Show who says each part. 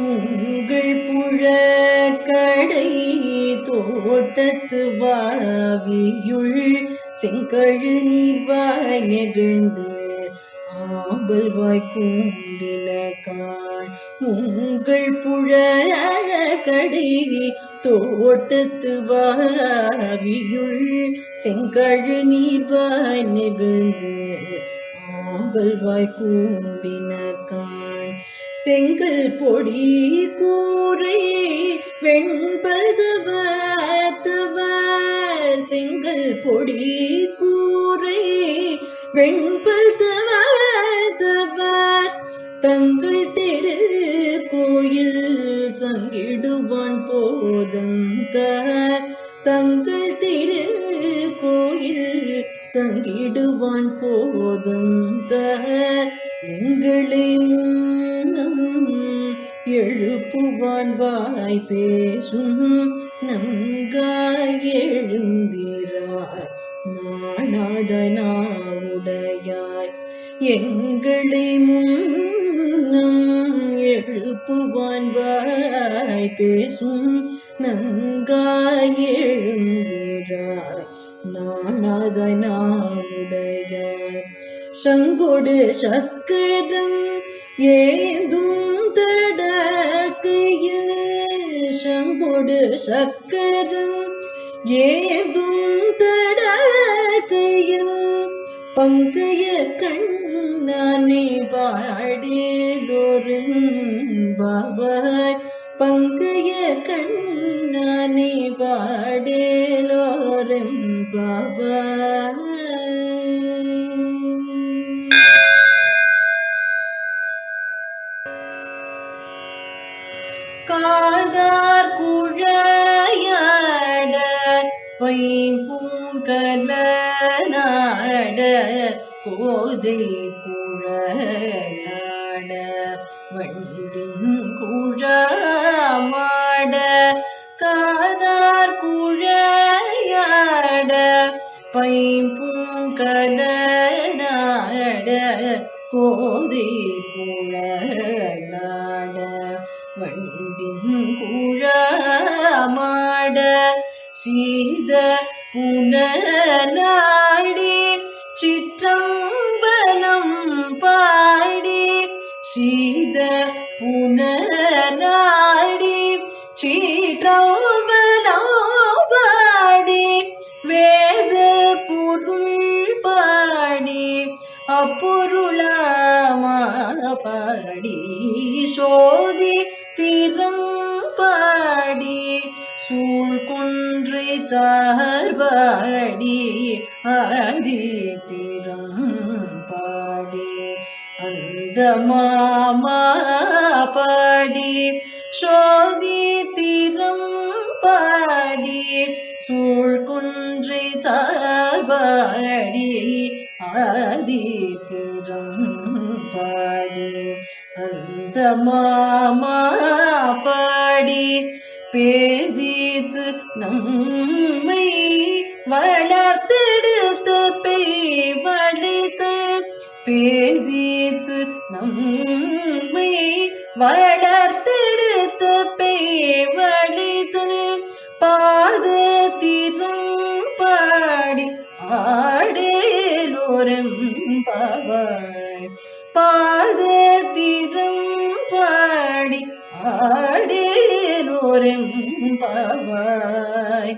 Speaker 1: உங்கள் புழக்கடை தோட்டத்து வாவியுள் செங்கழு நீர்வாய் நெகிழ்ந்து ஆம்பல் வாய்க்கூம்பின காண். உங்கள் புழக்கடை தோட்டத்து வாவியுள் செங்கழு நீர்வாய் நெகிழ்ந்து ஆம்பல் வாய்க்கூம்பின காண். செங்கல் பொடி கூரை வெண்பல்தவர் செங்கல் பொடி கூரை வெண்பல்தவர் தங்கள் தெரு கோயில் சங்கிடுவான் போதந்த தங்கள் திரு கோயில் சங்கிடுவான் போதந்த எங்களை முன்னம் எழுப்புவான் வாய் பேசும் நன்காய் எழுந்திராய் நாணாத நாவுடையாய். எங்களை முன்னம் எழுப்புவான் வாய் பேசும் நன்காய் எழுந்திராய் நாணாத நாவுடையாய். சங்கொடு சக்கரம் ஏந்தும் தடக்கையில் சங்கொடு சக்கரம் ஏந்தும் தடக்கையில் பங்கைய கண்ணானே பாடேலோரும் பாவாய் பங்கைய கண்ணானே பாடேலோரும் பாவாய். காதார் குழையாட பைம்பூங்கலனாட கோதை குழலாட வண்டின் குழமாட காதார் குழையாட பைம்பூங்கலனாட கோதை குழலாட வண்டின் குழமாட சீத புனலாடி சிற்றம்பலம் பாடி சீத புனலாடி சிற்றம்பலம் பாடி வேத பொருள் பாடி அப்பொருளாமா பாடி சோதி திறம் பாடி சூழ்கொன்றை தார்பாடி ஆதி திறம் பாடி அந்த மாமா பாடி சோதி திறம் பாடி சூழ்கொன்றை தார்பாடி ஆதி திறம் பாடி அந்த மாமா பாடி பேதித்து நம்மை வளர்த்தெடுத்த பெய்வழித்து பேதித்து நம்மை வளர்த்தெடுத்த பெய்வழித்து பாத திறம் பாடி ஆடேலோரும் பாவாய் பாத திறம் பாடி ஆடேலோரும் பாவாய்.